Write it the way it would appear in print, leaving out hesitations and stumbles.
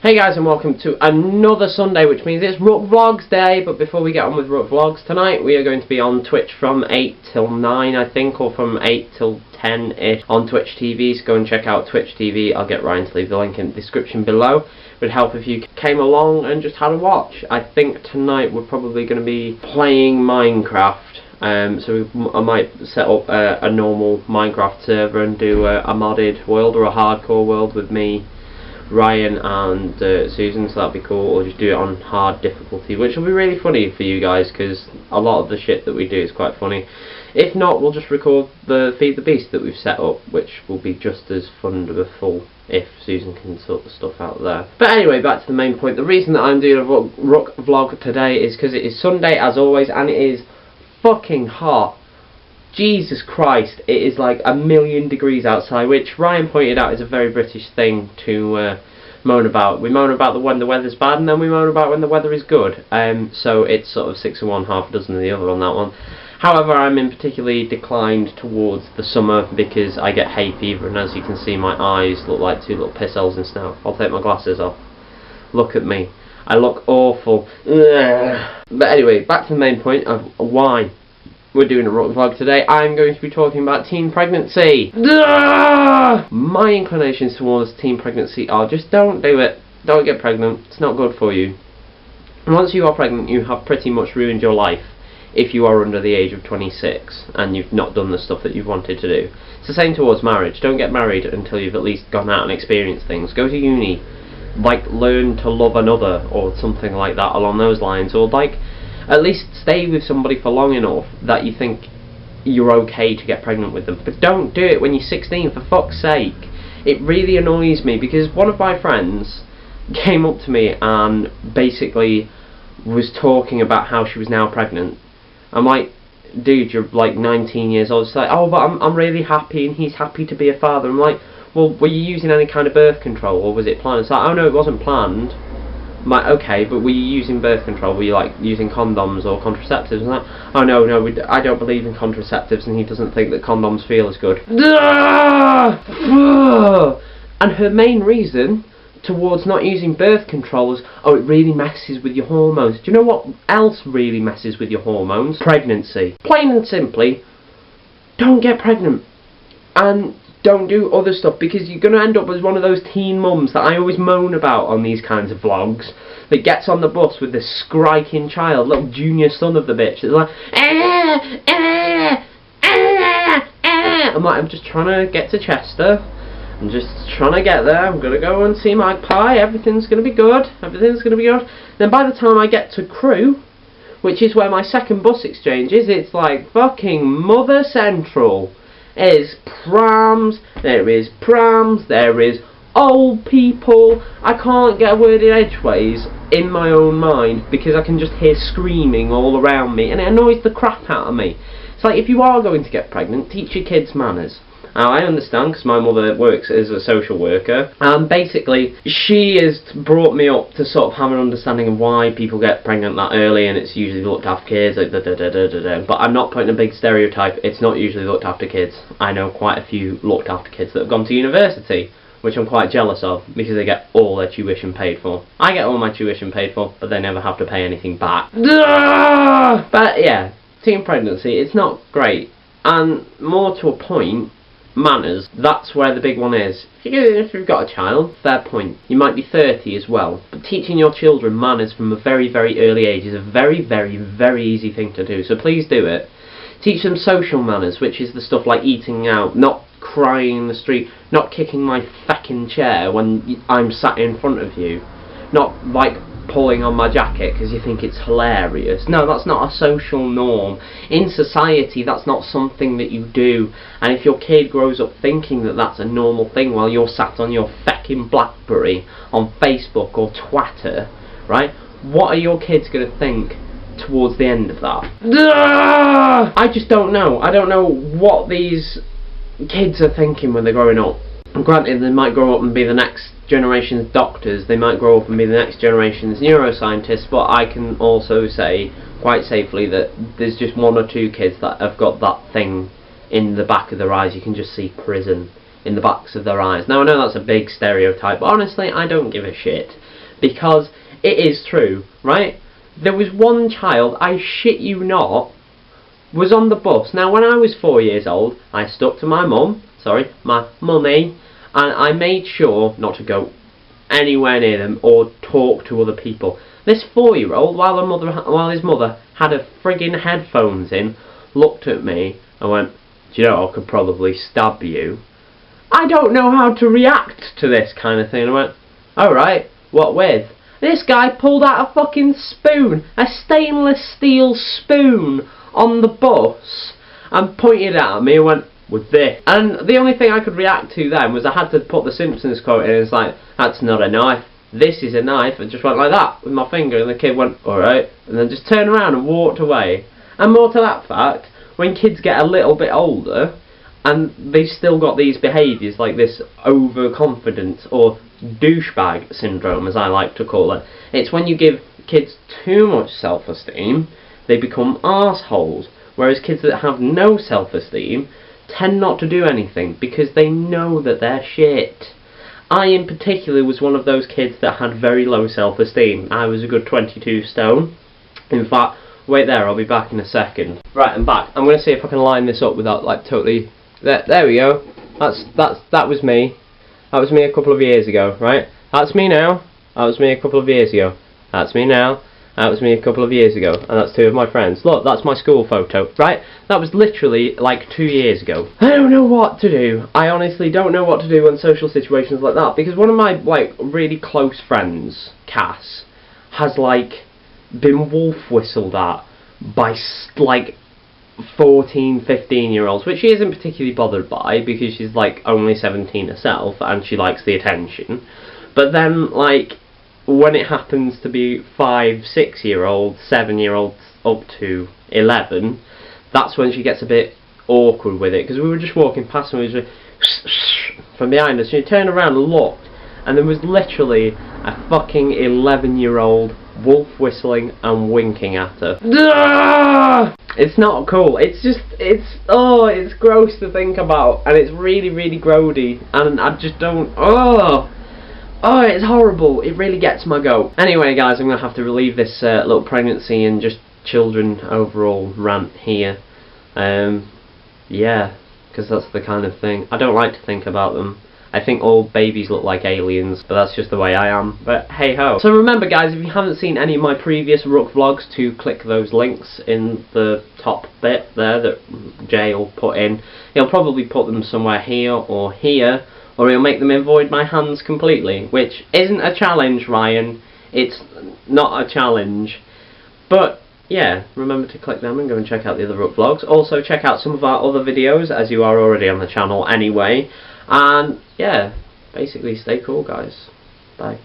Hey guys, and welcome to another Sunday, which means it's Rook Vlogs Day. But before we get on with Rook Vlogs tonight, we are going to be on Twitch from 8 till 9, I think, or from 8 till 10-ish on Twitch TV. So go and check out Twitch TV. I'll get Ryan to leave the link in the description below. It would help if you came along and just had a watch. I think tonight we're probably going to be playing Minecraft. I might set up a normal Minecraft server and do a modded world or a hardcore world with me, Ryan and Susan, so that'd be cool. Or just do it on hard difficulty, which will be really funny for you guys, because a lot of the shit that we do is quite funny. If not, we'll just record the Feed the Beast that we've set up, which will be just as wonderful if Susan can sort the stuff out there. But anyway, back to the main point. The reason that I'm doing a Rook vlog today is because it is Sunday, as always, and it is fucking hot. Jesus Christ, it is like 1,000,000 degrees outside, which Ryan pointed out is a very British thing to moan about. We moan about when the weather's bad, and then we moan about when the weather is good. So it's sort of 6 of one, half a dozen of the other on that one. However, I'm in particularly declined towards the summer because I get hay fever, and as you can see, my eyes look like two little piss holes in snow. I'll take my glasses off. Look at me. I look awful. Ugh. But anyway, back to the main point of why we're doing a Rook vlog today. I'm going to be talking about teen pregnancy. Ugh! My inclinations towards teen pregnancy are just don't do it. Don't get pregnant. It's not good for you. And once you are pregnant, you have pretty much ruined your life if you are under the age of 26 and you've not done the stuff that you've wanted to do. It's the same towards marriage. Don't get married until you've at least gone out and experienced things. Go to uni. Like, learn to love another or something like that along those lines. Or, like, at least stay with somebody for long enough that you think you're okay to get pregnant with them. But don't do it when you're 16, for fuck's sake. It really annoys me because one of my friends came up to me and basically was talking about how she was now pregnant. I'm like, dude, you're like 19 years old. It's like, oh, but I'm really happy and he's happy to be a father. I'm like, well, were you using any kind of birth control or was it planned? It's like, oh no, it wasn't planned. I'm like, okay, but were you using birth control? Were you like using condoms or contraceptives? And that, oh no, I don't believe in contraceptives, and he doesn't think that condoms feel as good. And her main reason towards not using birth control is, oh, it really messes with your hormones. Do you know what else really messes with your hormones? Pregnancy. Plain and simply, don't get pregnant. And don't do other stuff, because you're going to end up as one of those teen mums that I always moan about on these kinds of vlogs, that gets on the bus with this skriking child, little junior son of the bitch. It's like, I'm like, I'm just trying to get to Chester. I'm just trying to get there. I'm going to go and see Magpie. Everything's going to be good. Everything's going to be good. Then by the time I get to Crew, which is where my second bus exchange is, it's like fucking Mother Central. There's prams, there is old people. I can't get a word in edgeways in my own mind because I can just hear screaming all around me, and it annoys the crap out of me. It's like, if you are going to get pregnant, teach your kids manners. Now, I understand, because my mother works as a social worker, and basically she has brought me up to sort of have an understanding of why people get pregnant that early, and it's usually looked after kids, like but I'm not putting a big stereotype. It's not usually looked after kids. I know quite a few looked after kids that have gone to university, which I'm quite jealous of, because they get all their tuition paid for. I get all my tuition paid for, but they never have to pay anything back. But yeah, teen pregnancy, it's not great. And more to a point, manners, that's where the big one is. If you've got a child, fair point. You might be 30 as well, but teaching your children manners from a very, very early age is a very, very, very easy thing to do, so please do it. Teach them social manners, which is the stuff like eating out, not crying in the street, not kicking my fucking chair when I'm sat in front of you, not like pulling on my jacket because you think it's hilarious. No, that's not a social norm. In society, that's not something that you do. And if your kid grows up thinking that that's a normal thing while you're sat on your fucking BlackBerry on Facebook or Twitter, right? What are your kids going to think towards the end of that? I just don't know. I don't know what these kids are thinking when they're growing up. Granted, they might grow up and be the next generation's doctors, they might grow up and be the next generation's neuroscientists, but I can also say quite safely that there's just one or two kids that have got that thing in the back of their eyes. You can just see prison in the backs of their eyes. Now I know that's a big stereotype, but honestly I don't give a shit, because it is true, right? There was one child, I shit you not, was on the bus. Now when I was 4 years old, I stuck to my mummy, and I made sure not to go anywhere near them or talk to other people. This 4-year-old, while his mother had her friggin' headphones in, looked at me and went, "Do you know, I could probably stab you." I don't know how to react to this kind of thing. I went, "Alright, what with?" This guy pulled out a fucking spoon, a stainless steel spoon, on the bus, and pointed it at me and went, "With this." And the only thing I could react to then was I had to put the Simpsons quote in, and it's like, "That's not a knife, this is a knife," and just went like that with my finger, and the kid went, "Alright," and then just turned around and walked away. And more to that fact, when kids get a little bit older, and they've still got these behaviours, like this overconfidence, or douchebag syndrome as I like to call it, it's when you give kids too much self-esteem, they become arseholes, whereas kids that have no self-esteem tend not to do anything, because they know that they're shit. I in particular was one of those kids that had very low self-esteem. I was a good 22 stone. In fact, wait there, I'll be back in a second. Right, I'm back. I'm going to see if I can line this up without like totally... There we go. That was me. That was me a couple of years ago, right? That's me now. That was me a couple of years ago. That's me now. That was me a couple of years ago. And that's two of my friends. Look, that's my school photo, right? That was literally like 2 years ago. I don't know what to do. I honestly don't know what to do in social situations like that, because one of my like really close friends, Cass, has like been wolf whistled at by like 14, 15-year-olds, which she isn't particularly bothered by because she's like only 17 herself and she likes the attention. But then like when it happens to be 5, 6-year-olds, 7-year-olds up to 11, that's when she gets a bit awkward with it, because we were just walking past and we were just from behind us. She turned around and looked, and there was literally a fucking 11-year-old wolf whistling and winking at her. It's not cool. It's gross to think about, and it's really, really grody, and I just don't, it's horrible. It really gets my goat. Anyway guys, I'm going to have to relieve this little pregnancy and just children overall rant here. Yeah, because that's the kind of thing. I don't like to think about them. I think all babies look like aliens, but that's just the way I am. But hey ho. So remember guys, if you haven't seen any of my previous Rook vlogs, to click those links in the top bit there that Jay will put in. He'll probably put them somewhere here, or he'll make them avoid my hands completely, which isn't a challenge, Ryan. It's not a challenge. But yeah, remember to click them and go and check out the other Rook vlogs. Also check out some of our other videos, as you are already on the channel anyway. And yeah, basically stay cool guys. Bye.